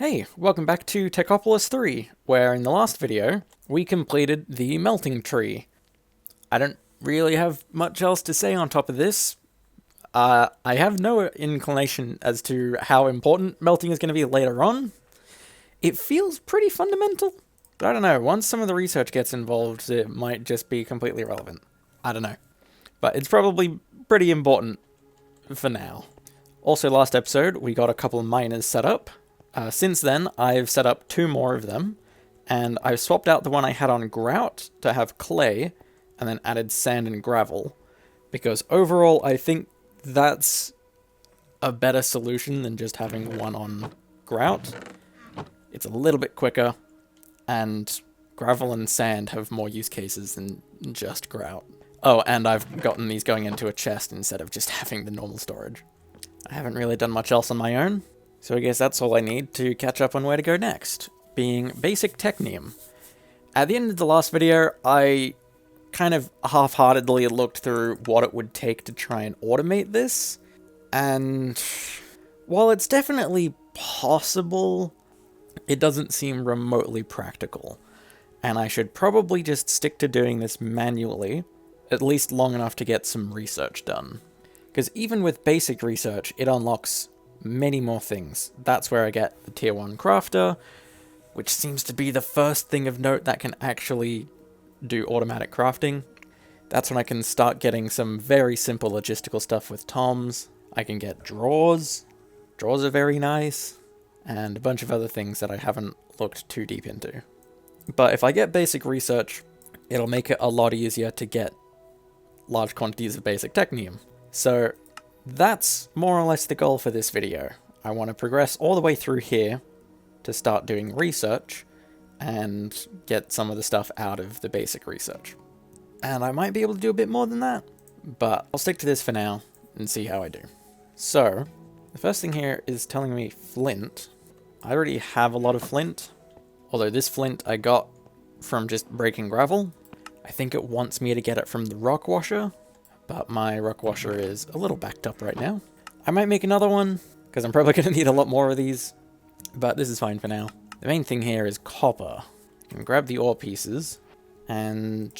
Hey, welcome back to Techopolis 3, where in the last video, we completed the melting tree. I don't really have much else to say on top of this. I have no inclination as to how important melting is going to be later on. It feels pretty fundamental, but I don't know, once some of the research gets involved, it might just be completely irrelevant. I don't know. But it's probably pretty important for now. Also, last episode, we got a couple of miners set up. Since then, I've set up 2 more of them, and I've swapped out the one I had on grout to have clay, and then added sand and gravel, because overall I think that's a better solution than just having one on grout. It's a little bit quicker, and gravel and sand have more use cases than just grout. Oh, and I've gotten these going into a chest instead of just having the normal storage. I haven't really done much else on my own. So I guess that's all I need to catch up on where to go next, being basic Technium. At the end of the last video, I kind of half-heartedly looked through what it would take to try and automate this, and while it's definitely possible, it doesn't seem remotely practical, and I should probably just stick to doing this manually, at least long enough to get some research done. Because even with basic research, it unlocks many more things. That's where I get the tier 1 crafter, which seems to be the first thing of note that can actually do automatic crafting. That's when I can start getting some very simple logistical stuff with toms. I can get drawers. Drawers are very nice. And a bunch of other things that I haven't looked too deep into. But if I get basic research, it'll make it a lot easier to get large quantities of basic Technium. So that's more or less the goal for this video. I want to progress all the way through here to start doing research and get some of the stuff out of the basic research. And I might be able to do a bit more than that, but I'll stick to this for now and see how I do. So, the first thing here is telling me flint. I already have a lot of flint, although this flint I got from just breaking gravel. I think it wants me to get it from the rock washer, but my rock washer is a little backed up right now. I might make another one, because I'm probably going to need a lot more of these, but this is fine for now. The main thing here is copper. I can grab the ore pieces and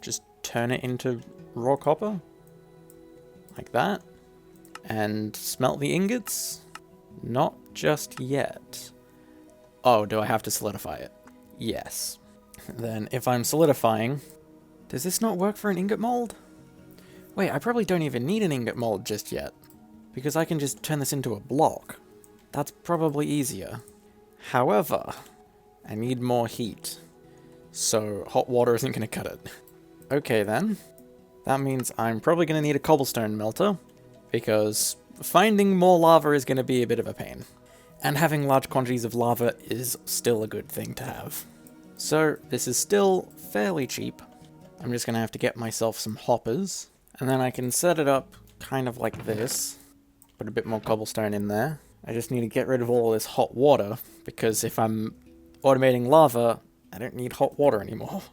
just turn it into raw copper, like that, and smelt the ingots. Not just yet. Oh, do I have to solidify it? Yes. Then if I'm solidifying, does this not work for an ingot mold? Wait, I probably don't even need an ingot mold just yet, because I can just turn this into a block. That's probably easier. However, I need more heat, so hot water isn't going to cut it. Okay then, that means I'm probably going to need a cobblestone melter, because finding more lava is going to be a bit of a pain. And having large quantities of lava is still a good thing to have. So this is still fairly cheap. I'm just going to have to get myself some hoppers. And then I can set it up kind of like this. Put a bit more cobblestone in there. I just need to get rid of all this hot water, because if I'm automating lava, I don't need hot water anymore.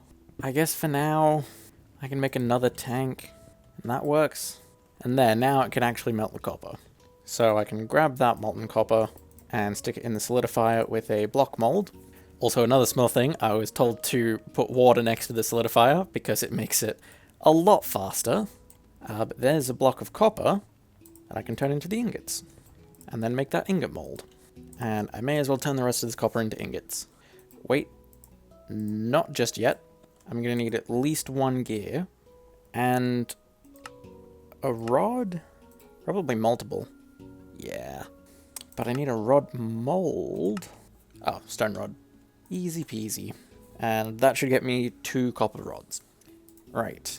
I guess for now, I can make another tank, and that works. And there, now it can actually melt the copper. So I can grab that molten copper and stick it in the solidifier with a block mold. Also, another small thing, I was told to put water next to the solidifier because it makes it a lot faster. But there's a block of copper that I can turn into the ingots, and then make that ingot mold. And I may as well turn the rest of this copper into ingots. Wait, not just yet. I'm going to need at least 1 gear, and a rod? Probably multiple. Yeah. But I need a rod mold. Oh, stone rod. Easy peasy. And that should get me 2 copper rods. Right.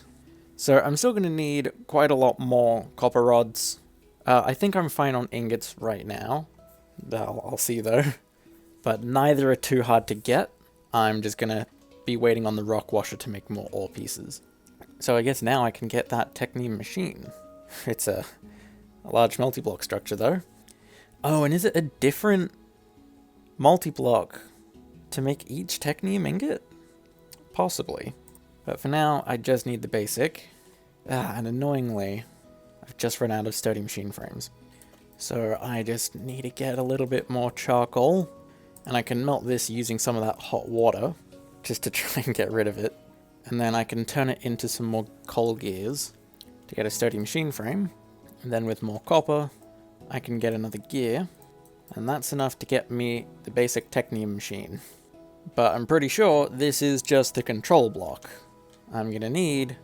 So I'm still going to need quite a lot more copper rods. I think I'm fine on ingots right now. I'll see though. But neither are too hard to get. I'm just going to be waiting on the rock washer to make more ore pieces. So I guess now I can get that Technium machine. It's a large multi-block structure though. Oh, and is it a different multi-block to make each Technium ingot? Possibly. But for now, I just need the basic. And annoyingly, I've just run out of sturdy machine frames. So I just need to get a little bit more charcoal. And I can melt this using some of that hot water, just to try and get rid of it. And then I can turn it into some more coal gears to get a sturdy machine frame. And then with more copper, I can get another gear. And that's enough to get me the basic Technium machine. But I'm pretty sure this is just the control block. I'm gonna need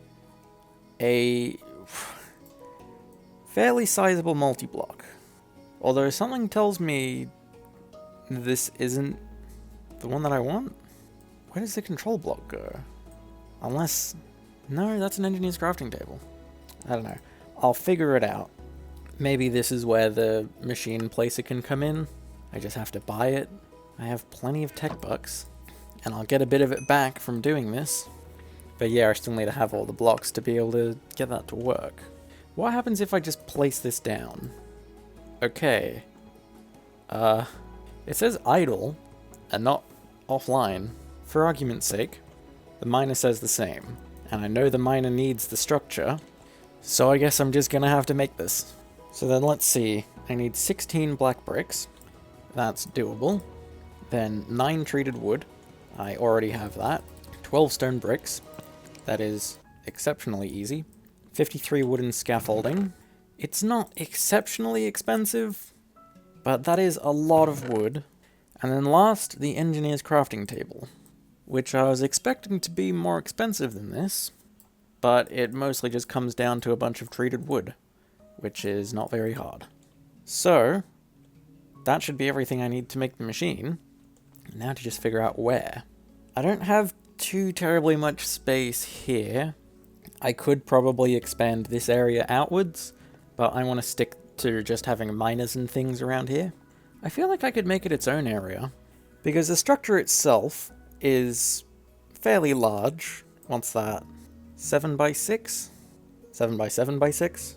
a fairly sizable multi-block. Although something tells me this isn't the one that I want. Where does the control block go? Unless... no, that's an engineer's crafting table. I don't know. I'll figure it out. Maybe this is where the machine placer can come in. I just have to buy it. I have plenty of tech bucks, and I'll get a bit of it back from doing this. But yeah, I still need to have all the blocks to be able to get that to work. What happens if I just place this down? Okay. It says idle, and not offline. For argument's sake, the miner says the same. And I know the miner needs the structure, so I guess I'm just gonna have to make this. So then let's see, I need 16 black bricks. That's doable. Then 9 treated wood. I already have that. 12 stone bricks. That is exceptionally easy. 53 wooden scaffolding. It's not exceptionally expensive, but that is a lot of wood. And then last, the engineer's crafting table, which I was expecting to be more expensive than this, but it mostly just comes down to a bunch of treated wood, which is not very hard. So, that should be everything I need to make the machine. Now to just figure out where. I don't have too terribly much space here. I could probably expand this area outwards, but I want to stick to just having miners and things around here. I feel like I could make it its own area, because the structure itself is fairly large. What's that? 7 by 6? 7 by 7 by 6?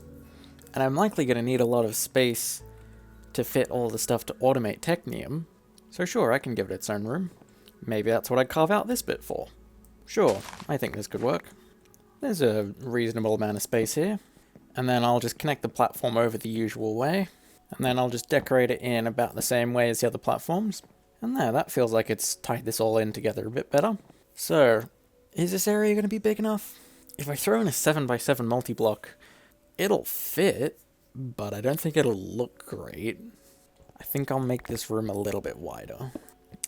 And I'm likely going to need a lot of space to fit all the stuff to automate Technium. So sure, I can give it its own room. Maybe that's what I'd carve out this bit for. Sure, I think this could work. There's a reasonable amount of space here. And then I'll just connect the platform over the usual way. And then I'll just decorate it in about the same way as the other platforms. And there, that feels like it's tied this all in together a bit better. So, is this area going to be big enough? If I throw in a 7 by 7 multi-block, it'll fit, but I don't think it'll look great. I think I'll make this room a little bit wider.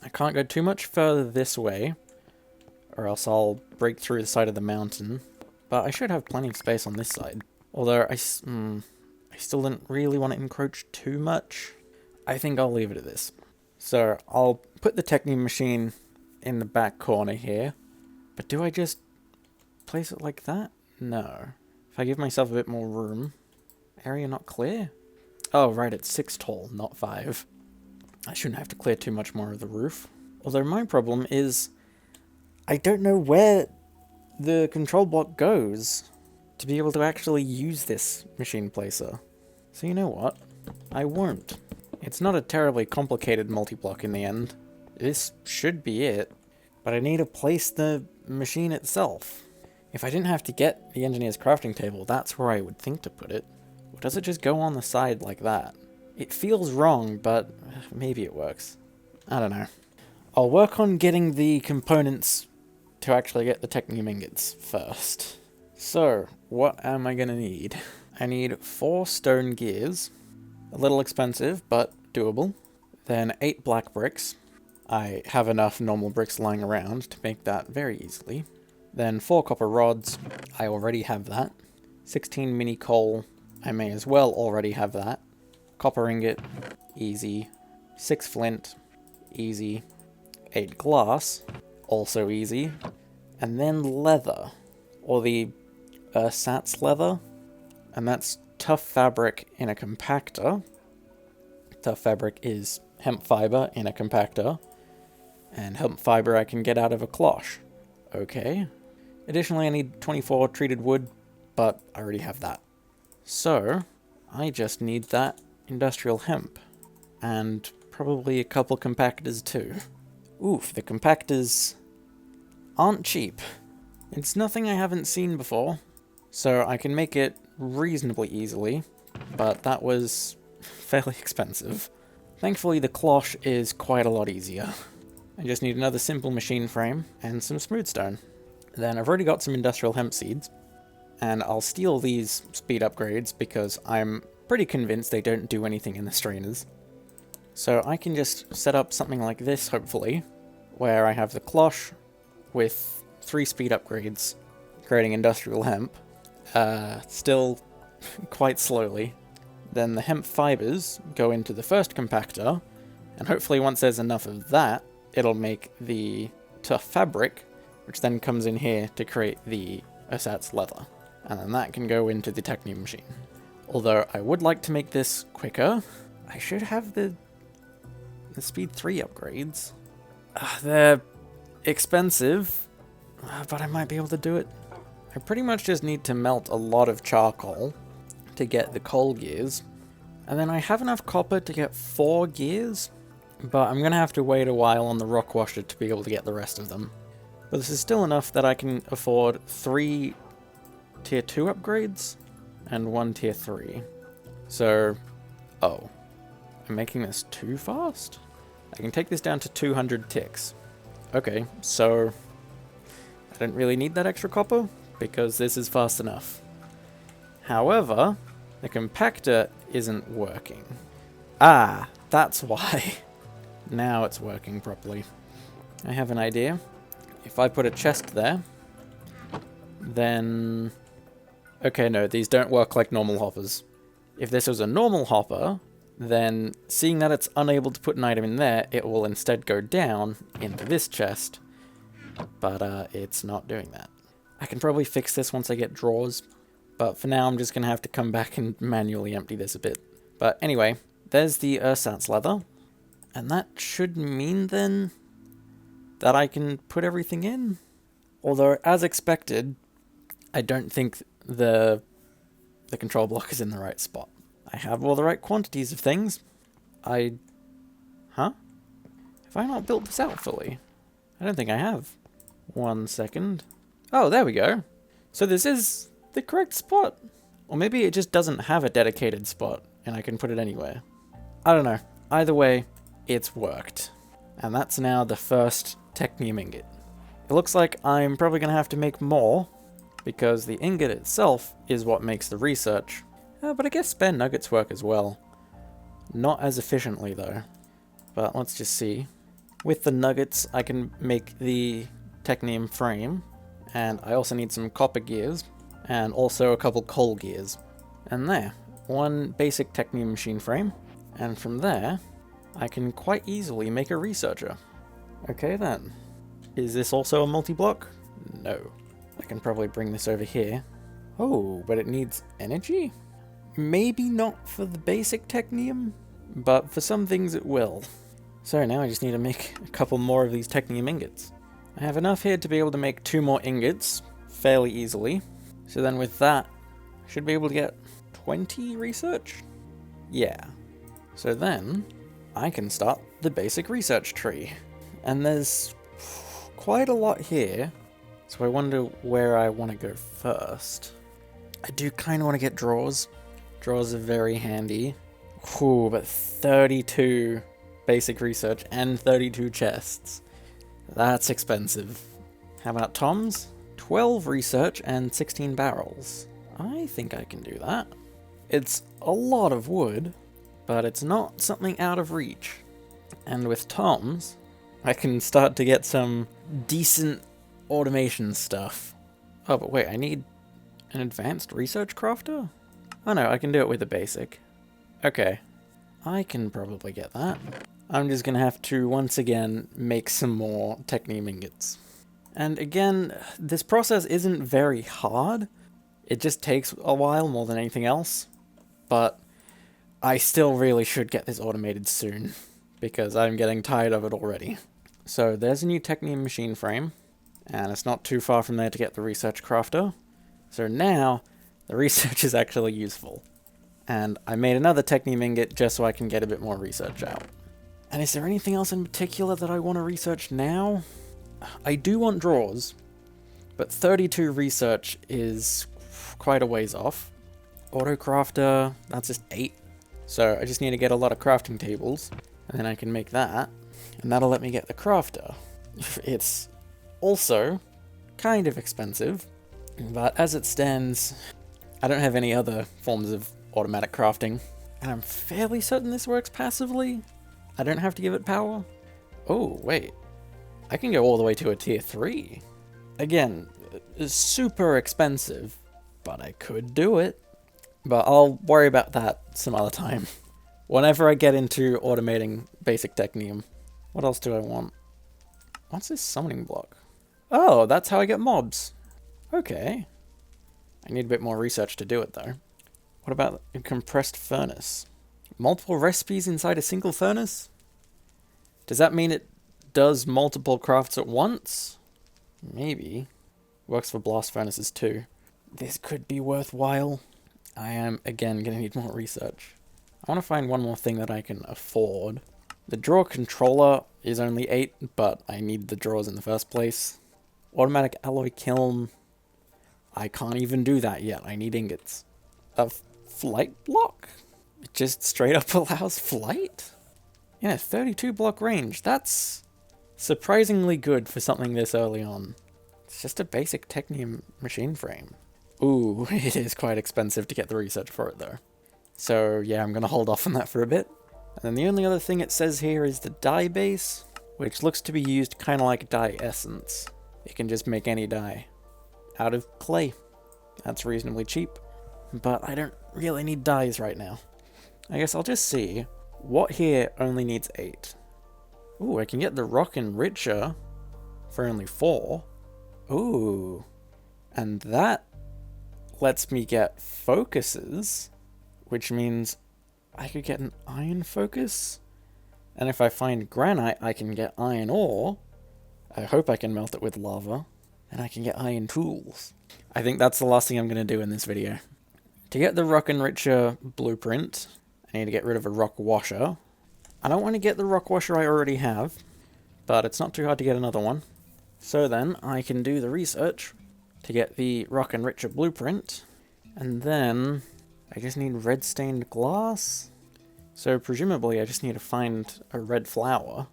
I can't go too much further this way, or else I'll break through the side of the mountain. But I should have plenty of space on this side. Although I still didn't really want to encroach too much. I think I'll leave it at this. So I'll put the Technium machine in the back corner here. But do I just place it like that? No. If I give myself a bit more room. Area not clear? Oh, right, it's 6 tall, not 5. I shouldn't have to clear too much more of the roof. Although my problem is I don't know where the control block goes to be able to actually use this machine placer. So you know what? I won't. It's not a terribly complicated multi-block in the end. This should be it. But I need to place the machine itself. If I didn't have to get the engineer's crafting table, that's where I would think to put it. Or does it just go on the side like that? It feels wrong, but maybe it works. I don't know. I'll work on getting the components to actually get the Technium ingots first. So, what am I gonna need? I need 4 stone gears. A little expensive, but doable. Then 8 black bricks. I have enough normal bricks lying around to make that very easily. Then 4 copper rods. I already have that. 16 mini coal. I may as well already have that. Copper ingot. Easy. 6 flint. Easy. 8 glass. Also easy. And then leather. Or the ersatz leather. And that's tough fabric in a compactor. Tough fabric is hemp fiber in a compactor. And hemp fiber I can get out of a cloche. Okay. Additionally, I need 24 treated wood, but I already have that. So, I just need that industrial hemp. And probably a couple compactors too. Oof, the compactors aren't cheap. It's nothing I haven't seen before. So I can make it reasonably easily, but that was fairly expensive. Thankfully the cloche is quite a lot easier. I just need another simple machine frame and some smooth stone. Then I've already got some industrial hemp seeds, and I'll steal these speed upgrades because I'm pretty convinced they don't do anything in the strainers. So I can just set up something like this, hopefully, where I have the cloche with 3 speed upgrades, creating industrial hemp, still quite slowly. Then the hemp fibers go into the first compactor, and hopefully once there's enough of that, it'll make the tough fabric, which then comes in here to create the ersatz leather. And then that can go into the Technium machine. Although I would like to make this quicker, I should have the speed 3 upgrades. They're expensive, but I might be able to do it. I pretty much just need to melt a lot of charcoal to get the coal gears, and then I have enough copper to get 4 gears, but I'm gonna have to wait a while on the rock washer to be able to get the rest of them. But this is still enough that I can afford 3 tier 2 upgrades and 1 tier 3. So, oh, I'm making this too fast? I can take this down to 200 ticks. Okay, so I don't really need that extra copper because this is fast enough. However, the compactor isn't working. Ah, that's why. Now it's working properly. I have an idea. If I put a chest there, then... Okay, no, these don't work like normal hoppers. If this was a normal hopper, then seeing that it's unable to put an item in there, it will instead go down into this chest. But it's not doing that. I can probably fix this once I get drawers, but for now I'm just going to have to come back and manually empty this a bit. But anyway, there's the ersatz leather, and that should mean then that I can put everything in. Although, as expected, I don't think the control block is in the right spot. I have all the right quantities of things. Huh? Have I not built this out fully? I don't think I have. 1 second. Oh, there we go. So this is the correct spot. Or maybe it just doesn't have a dedicated spot, and I can put it anywhere. I don't know. Either way, it's worked. And that's now the first Technium ingot. It looks like I'm probably going to have to make more, because the ingot itself is what makes the research. But I guess spare nuggets work as well. Not as efficiently though. But let's just see. With the nuggets, I can make the Technium frame, and I also need some copper gears, and also a couple coal gears. And there, 1 basic Technium machine frame, and from there, I can quite easily make a researcher. Okay then. Is this also a multi-block? No. I can probably bring this over here. Oh, but it needs energy? Maybe not for the basic Technium, but for some things it will. So now I just need to make a couple more of these Technium ingots. I have enough here to be able to make 2 more ingots fairly easily. So then with that, I should be able to get 20 research? Yeah. So then I can start the basic research tree. And there's quite a lot here. So I wonder where I want to go first. I do kind of want to get drawers. Drawers are very handy. Ooh, but 32 basic research and 32 chests. That's expensive. How about toms? 12 research and 16 barrels. I think I can do that. It's a lot of wood, but it's not something out of reach. And with toms, I can start to get some decent automation stuff. Oh, but wait, I need an advanced research crafter? Oh no, I can do it with a basic. Okay, I can probably get that. I'm just gonna have to, once again, make some more Technium ingots. And again, this process isn't very hard. It just takes a while more than anything else. But I still really should get this automated soon, because I'm getting tired of it already. So there's a new Technium machine frame, and it's not too far from there to get the research crafter. So now, the research is actually useful. And I made another Technium ingot just so I can get a bit more research out. And is there anything else in particular that I want to research now? I do want drawers, but 32 research is quite a ways off. Auto crafter, that's just 8. So I just need to get a lot of crafting tables. And then I can make that, and that'll let me get the crafter. It's also kind of expensive, but as it stands, I don't have any other forms of automatic crafting, and I'm fairly certain this works passively. I don't have to give it power. Oh, wait. I can go all the way to a tier 3. Again, it's super expensive, but I could do it. But I'll worry about that some other time. Whenever I get into automating basic Technium. What else do I want? What's this summoning block? Oh, that's how I get mobs. Okay. I need a bit more research to do it, though. What about a compressed furnace? Multiple recipes inside a single furnace? Does that mean it does multiple crafts at once? Maybe. Works for blast furnaces too. This could be worthwhile. I am, again, going to need more research. I want to find one more thing that I can afford. The drawer controller is only 8, but I need the drawers in the first place. Automatic alloy kiln. I can't even do that yet. I need ingots. A flight block? It just straight up allows flight? Yeah, 32 block range. That's surprisingly good for something this early on. It's just a basic Technium machine frame. Ooh, it is quite expensive to get the research for it though. So yeah, I'm gonna hold off on that for a bit. And then the only other thing it says here is the dye base, which looks to be used kind of like dye essence. It can just make any dye out of clay. That's reasonably cheap, but I don't really need dyes right now. I guess I'll just see. What here only needs 8? Ooh, I can get the rock enricher for only 4. Ooh, and that lets me get focuses, which means I could get an iron focus. And if I find granite, I can get iron ore. I hope I can melt it with lava, and I can get iron tools. I think that's the last thing I'm going to do in this video. To get the rock enricher blueprint, I need to get rid of a rock washer. I don't want to get the rock washer I already have, but it's not too hard to get another one. So then I can do the research to get the rock enricher blueprint, and then I just need red stained glass. So presumably I just need to find a red flower.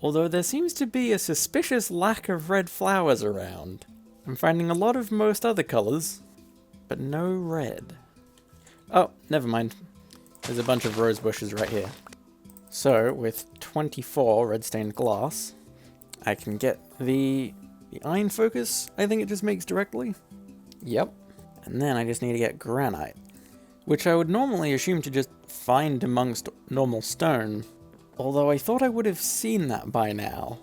Although there seems to be a suspicious lack of red flowers around. I'm finding a lot of most other colors, but no red. Oh, never mind. There's a bunch of rose bushes right here. So, with 24 red stained glass, I can get the iron focus, I think it just makes directly. Yep. And then I just need to get granite, which I would normally assume to just find amongst normal stone, although I thought I would have seen that by now,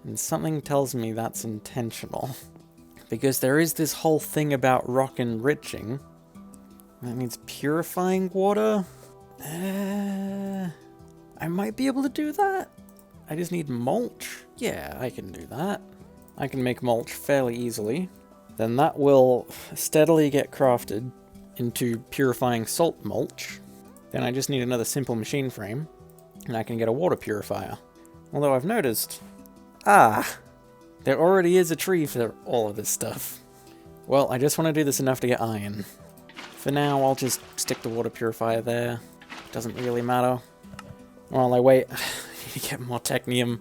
and something tells me that's intentional. Because there is this whole thing about rock enriching. That means purifying water? I might be able to do that. I just need mulch. Yeah, I can do that. I can make mulch fairly easily. Then that will steadily get crafted into purifying salt mulch. Then I just need another simple machine frame, and I can get a water purifier. Although I've noticed... there already is a tree for all of this stuff. Well, I just want to do this enough to get iron. For now, I'll just stick the water purifier there. Doesn't really matter. While I wait, I need to get more Technium.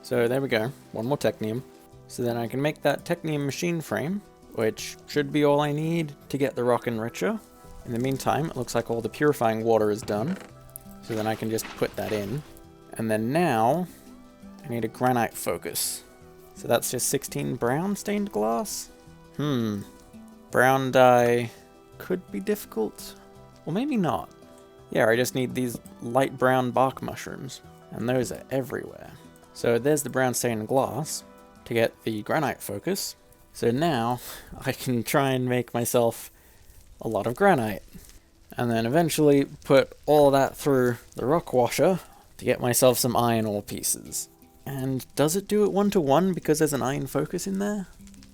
So there we go, one more Technium. So then I can make that Technium machine frame, which should be all I need to get the rock enricher. In the meantime, it looks like all the purifying water is done. So then I can just put that in. And then now, I need a granite focus. So that's just 16 brown stained glass? Brown dye could be difficult. Or maybe not. Yeah, I just need these light brown bark mushrooms. And those are everywhere. So there's the brown stained glass to get the granite focus. So now I can try and make myself a lot of granite. And then eventually put all that through the rock washer to get myself some iron ore pieces. And does it do it 1-to-1 because there's an iron focus in there?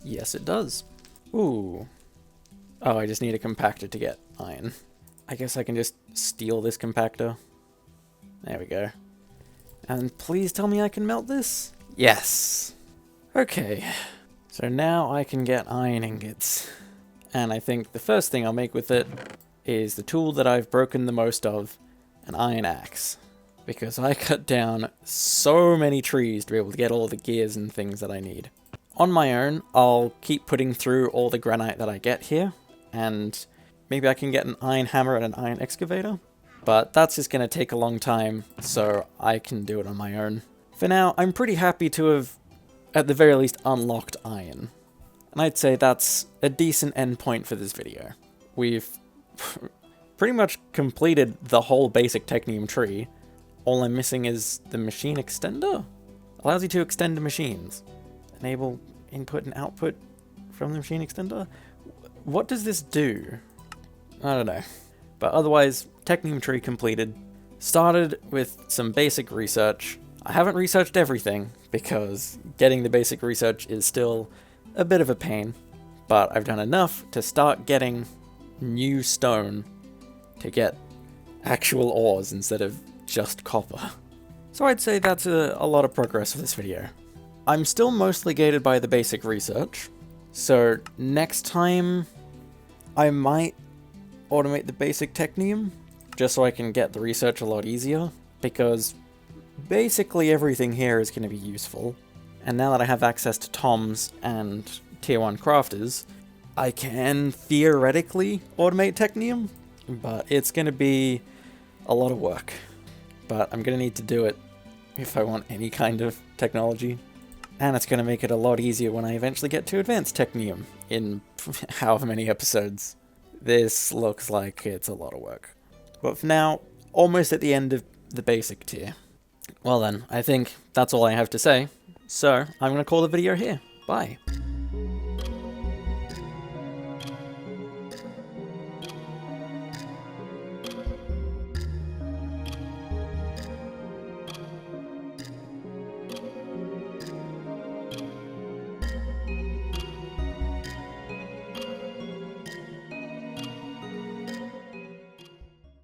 Yes, it does. Ooh. Oh, I just need a compactor to get iron. I guess I can just steal this compactor. There we go. And please tell me I can melt this? Yes. Okay. So now I can get iron ingots. And I think the first thing I'll make with it is the tool that I've broken the most of, an iron axe. because I cut down so many trees to be able to get all the gears and things that I need. On my own, I'll keep putting through all the granite that I get here, and maybe I can get an iron hammer and an iron excavator, but that's just going to take a long time, so I can do it on my own. For now, I'm pretty happy to have, at the very least, unlocked iron. And I'd say that's a decent endpoint for this video. We've pretty much completed the whole basic Technium tree. All I'm missing is the machine extender. Allows you to extend machines. Enable input and output from the machine extender? What does this do? I don't know. But otherwise, Technium tree completed. Started with some basic research. I haven't researched everything, because getting the basic research is still a bit of a pain. But I've done enough to start getting new stone to get actual ores instead of just copper. So I'd say that's a lot of progress for this video. I'm still mostly gated by the basic research, so next time I might automate the basic Technium, just so I can get the research a lot easier, because basically everything here is going to be useful. And now that I have access to Toms and Tier 1 crafters, I can theoretically automate Technium, but it's going to be a lot of work. But I'm going to need to do it if I want any kind of technology. And it's going to make it a lot easier when I eventually get to advanced Technium in however many episodes. This looks like it's a lot of work. But for now, almost at the end of the basic tier. Well then, I think that's all I have to say. So, I'm going to call the video here. Bye.